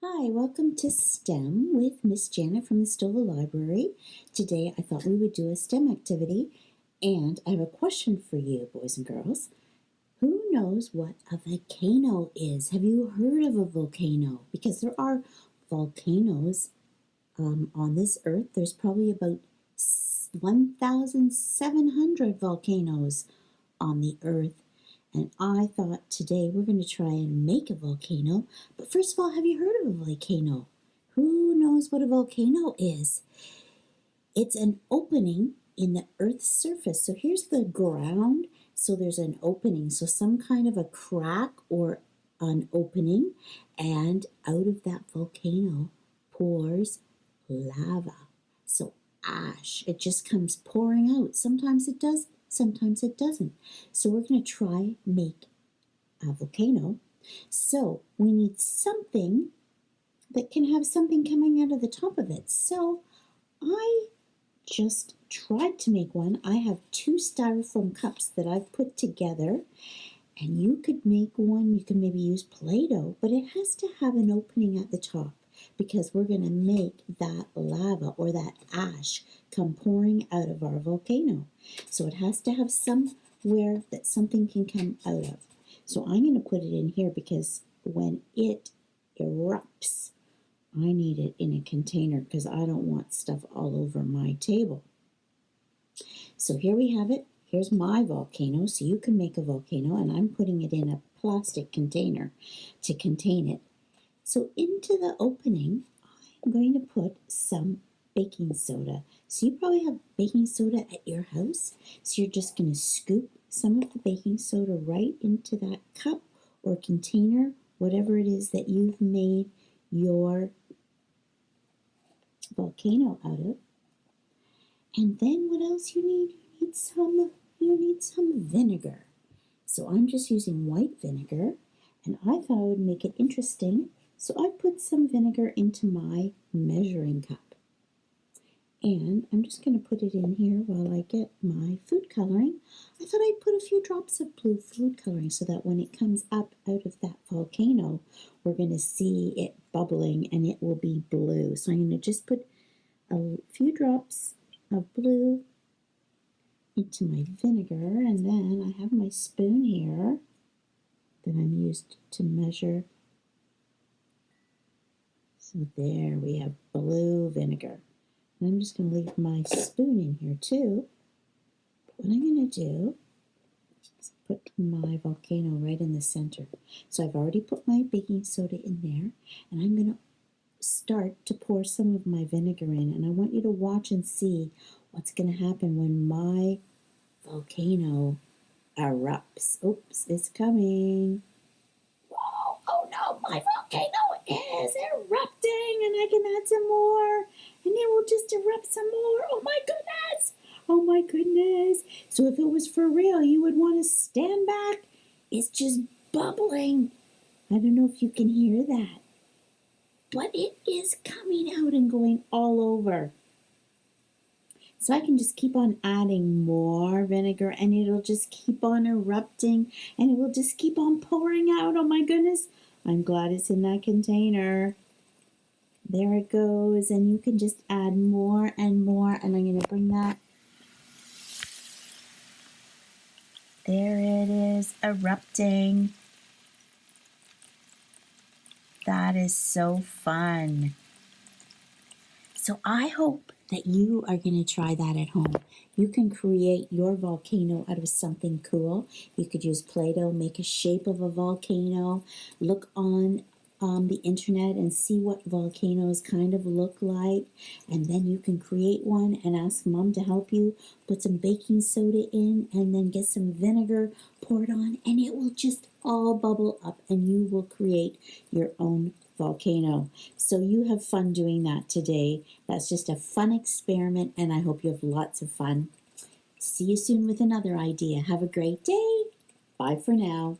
Hi, welcome to STEM with Miss Janet from the Stola Library. Today I thought we would do a STEM activity, and I have a question for you, boys and girls. Who knows what a volcano is? Have you heard of a volcano? Because there are volcanoes on this earth. There's probably about 1,700 volcanoes on the earth. And I thought today we're going to try and make a volcano. But first of all, have you heard of a volcano? Who knows what a volcano is? It's an opening in the Earth's surface. So here's the ground. So there's an opening. So some kind of a crack or an opening. And out of that volcano pours lava. So ash. It just comes pouring out. Sometimes it does. Sometimes it doesn't. So we're going to try make a volcano. So we need something that can have something coming out of the top of it. So I just tried to make one. I have 2 styrofoam cups that I've put together, and you could make one. You can maybe use Play-Doh, but it has to have an opening at the top because we're going to make that lava or that ash come pouring out of our volcano. So it has to have somewhere that something can come out of. So I'm going to put it in here because when it erupts, I need it in a container because I don't want stuff all over my table. So here we have it. Here's my volcano. So you can make a volcano, and I'm putting it in a plastic container to contain it. So into the opening, I'm going to put some baking soda. So you probably have baking soda at your house. So you're just going to scoop some of the baking soda right into that cup or container, whatever it is that you've made your volcano out of. And then what else you need? You need some vinegar. So I'm just using white vinegar, and I thought I would make it interesting. So I put some vinegar into my measuring cup. And I'm just going to put it in here while I get my food coloring. I thought I'd put a few drops of blue food coloring so that when it comes up out of that volcano, we're going to see it bubbling and it will be blue. So I'm going to just put a few drops of blue into my vinegar, and then I have my spoon here that I'm used to measure. So there we have blue vinegar. And I'm just going to leave my spoon in here too. What I'm going to do is put my volcano right in the center. So I've already put my baking soda in there, and I'm going to start to pour some of my vinegar in. And I want you to watch and see what's going to happen when my volcano erupts. Oops, it's coming. Whoa, oh no, my volcano is erupting, and I can add some more, and it will just erupt some more. Oh my goodness! Oh my goodness! So if it was for real, you would want to stand back. It's just bubbling. I don't know if you can hear that, but it is coming out and going all over. So I can just keep on adding more vinegar, and it'll just keep on erupting, and it will just keep on pouring out. Oh my goodness. I'm glad it's in that container. There it goes, and you can just add more and more, and I'm going to bring that. There it is, erupting. That is so fun. So I hope that you are going to try that at home. You can create your volcano out of something cool. You could use Play-Doh, make a shape of a volcano, look on the internet and see what volcanoes kind of look like, and then you can create one and ask Mom to help you. Put some baking soda in, and then get some vinegar poured on, and it will just all bubble up, and you will create your own volcano. So you have fun doing that today. That's just a fun experiment, and I hope you have lots of fun. See you soon with another idea. Have a great day. Bye for now.